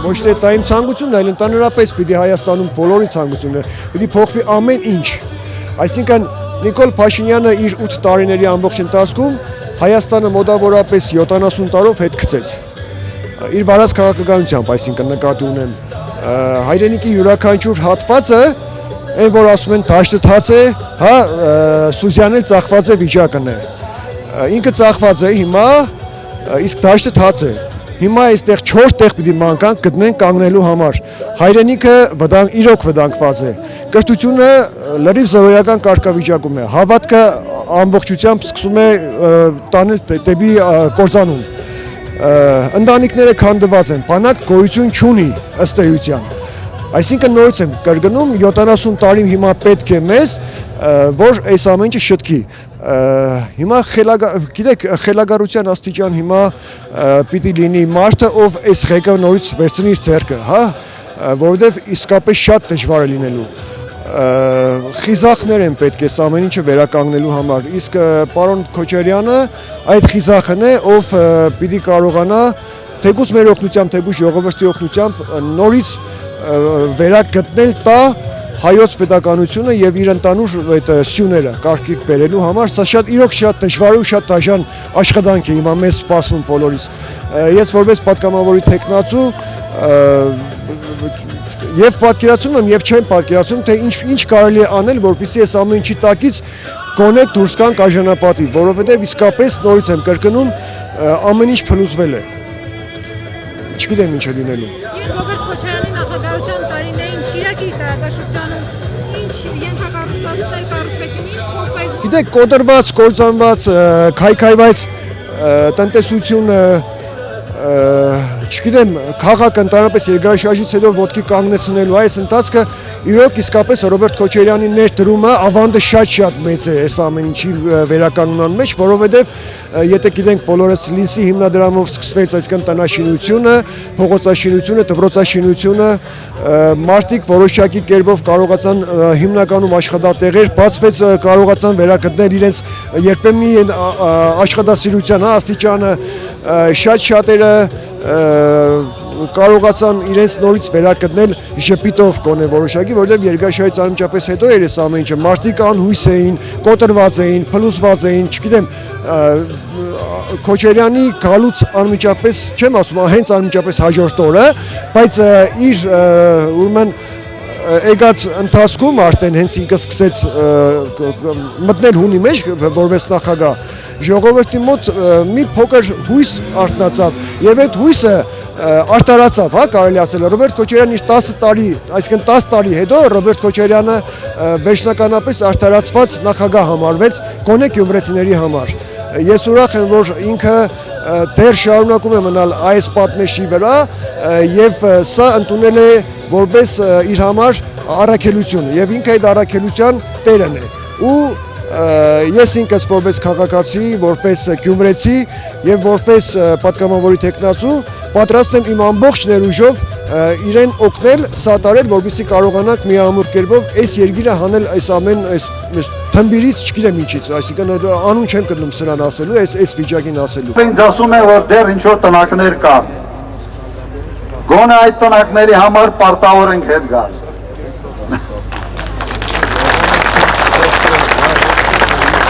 Ոչ թե դա իմ ցանկությունն է, այլ ընդհանրապես պիտի Հայաստանում բոլորի ցանկությունն է, պիտի փոխվի ամեն ինչ։ Այսինքն Նիկոլ Փաշինյանը իր 8 տարիների ամբողջ ընթացքում Հայաստանը մոտավորապես 70 տարով հետ գցեց։ Իր վարած քաղաքականությամբ, այսինքն նկատի ունեմ հայրենիքի յուրաքանչյուր հատվածը, այն որ ասում են դաշտը թաց է, հա, Սուզյանն էլ ծախված է վիճակն է։ Ինքը ծախված է հիմա, իսկ դաշտը թաց է։ Հիմա այստեղ 4 տեղ պիտի մանկանք գտնեն կանգնելու համար։ Հայրենիքը իրոք վտանգված է։ Կրթությունը լրիվ զրոյական կարգավիճակում է։ Հավատքը ամբողջությամբ սկսում է տանել դեպի կործանում։ Ընտանիքները քանդված են, բանակ գոյություն չունի ըստ էության։ Այսինքն նորից եմ կրկնում 70 տարի հիմա պետք է մեզ, որ այս ամեն ինչը շտկի։ Հիմա գիտեք խելագարության աստիճան հիմա պիտի լինի մարդը, ով այս ղեկը նորից վերցնի իր ձեռքը, հա, որովհետև իսկապես շատ դժվար է լինելու։ Խիզախներ են պետք է ամեն ինչը վերականգնելու համար, իսկ պարոն Քոչարյանը այդ խիզախն է, ով պիտի կարողանա թեկուզ մեր օգնությամբ, թեկուզ ժողովրդի օգնությամբ նորից վերագտնել տա հայոց պետականությունը եւ իր ընդանուր այդ սյուները կարգի բերելու համար, սա իրոք շատ դժվար ու շատ դաժան աշխատանք է հիմա մեզ սպասվում բոլորիս։ Ես որպես պատգամավորի տեխնացու եւ պատկերացնում եմ եւ չեմ պատկերացնում, թե ինչ կարելի է անել, որպեսզի այս ամեն ինչի տակից գոնե դուրս գանք արժանապատիվ, որովհետեւ իսկապես նորից եմ կրկնում, ամեն ինչ փլուզվել է։ Չգիտեմ ինչ է լինելու։ Ռոբերտ Քոչարյանի նախագահության տարիներին Շիրակի տարածաշրջանում ինչ ենթակառուցվածքներ կառուցվեցին, ինչ փոխվեց։ Գիտեք, կոտրված, կործանված, քայքայված տնտեսությունը, չգիտեմ, քաղաքը ընդհանրապես երկրաշարժից հետո ոտքի կանգնեցնելու այս ընթացքը իրոք իսկապես Ռոբերտ Քոչարյանի ներդրումը ավանդը շատ մեծ է այս ամեն ինչի վերականգնման մեջ, որովհետև եթե գիտենք բոլորս Լինսի հիմնադրամով սկսվեց այսքան տնաշինությունը, փողոցաշինությունը, դպրոցաշինությունը, մարդիկ որոշակի կերպով կարողացան հիմնականում աշխատատեղեր բացվեց, կարողացան վերագտնել իրենց երբեմնի աշխատասիրության աստիճանը, շատերը կարողացան իրենց նորից վերագտնել ժպիտով կոնե որոշակի, որովհետև երկրաշարժից անմիջապես հետո էր այս ամեն ինչը, մարդիկ անհույս էին, կոտրված էին, փլուզված էին, չգիտեմ, Քոչարյանի գալուց անմիջապես, չեմ ասում, հենց անմիջապես հաջորդ օրը, բայց իր ուրեմն եկած ընթացքում արդեն հենց ինքը սկսեց մտնել հունի մեջ որպես նախագահ, ժողովրդի մոտ մի փոքր հույս արթնացավ եւ այդ հույսը արտարացավ, հա, կարելի ասել, Ռոբերտ Քոչարյանը իր 10 տարի, այսինքն 10 տարի հետո Ռոբերտ Քոչարյանը վերջնականապես արտարացված նախագահ համարվեց գոնե գյումրեցիների համար։ Ես ուրախ եմ, որ ինքը դեռ շարունակում է մնալ այս պատնեշի վրա եւ սա ընդունել է որպես իր համար առաքելություն եւ ինքը այդ առաքելության տերն է ու ես ինքս որպես քաղաքացի, որպես գյումրեցի եւ որպես պատգամավորի տեխնացու պատրաստ եմ իմ ամբողջ ներուժով իրեն օգնել, սատարել, որպեսզի կարողանանք միամուր կերպով այս երկիրը հանել այս ամեն այս թմբիրից, չգիտեմ ինչից, այսինքն անուն չեմ գտնում սրան ասելու, այս վիճակին ասելու։ Ինձ ասում են, որ դեռ ինչ-որ տնակներ կան։ Գոնե այդ տնակների համար պարտավոր ենք հետ գալ։